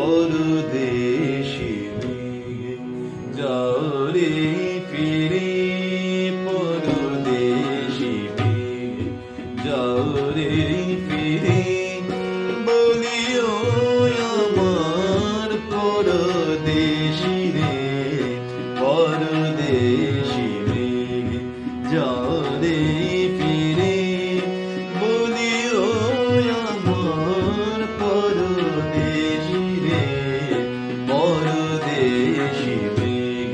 পরদেশি মেঘ যাও রে ফিরে, পরদেশি মেঘ যাও রে ফিরে, বলিও আমার পরদেশি রে, পরদেশি মেঘ যাও রে ফিরে, বলিও আমার পরদেশি রে, পরদেশি মেঘ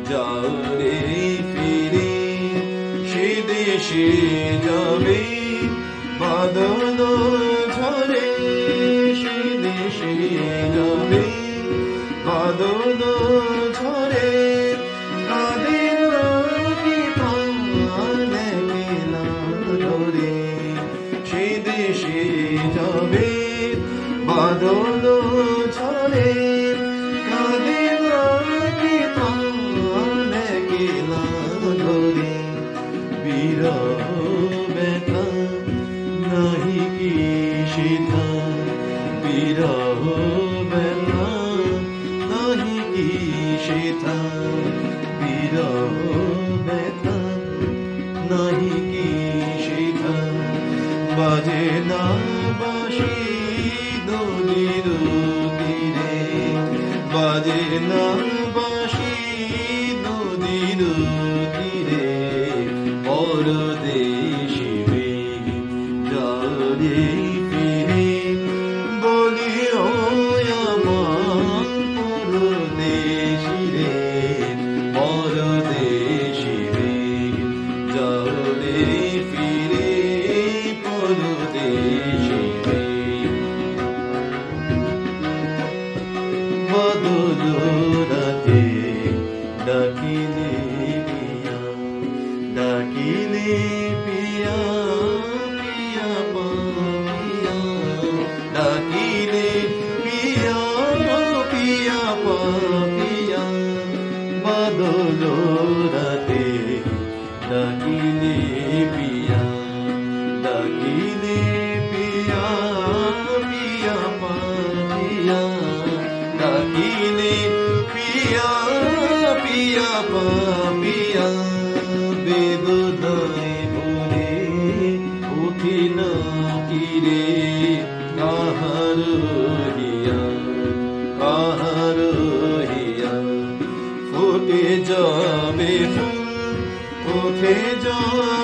যাও রে ফিরে। সে দেশে যাবে বাদল ঝরে, সে দেশে যাবে বাদল ঝরে, কাঁদে নাকি প্রাণ একলা ধরে। সে দেশে যাবে বাদল ঝরে, কাঁদে নাকি প্রাণ একলা ধরে। বিরহ ব্যথা নাহি কি সেথা, বিরহ ব্যথা নাহি কি সেথা, বিরহ ব্যথা নাহি কি সেথা। বাজে না বাঁশি নদীর তীরে, বাজে না বাঁশি নদীর তীরে, পরদেশি মেঘ যাও রে ফিরে, বলিও আমার পরদেশি রে, পরদেশি মেঘ যাও রে ফিরে, পরদেশি মেঘ। বাদল রাতে ডাকিলে পিয়া, ডাকিলে পিয়া পিয়া পাপিয়া, ডাকিলে পিয়া পিয়া পাপিয়া। বাদল রাতে ডাকিলে পিয়া, ডাকিলে পিয়া পিয়া পাপিয়া, ডাকিলে পিয়া পিয়া পাপিয়া। বেদনায় ভরে উঠে না কিরে কাহার হিয়া, কাহার হিয়া। ফুটে যাবে ফুল, উঠে যাবে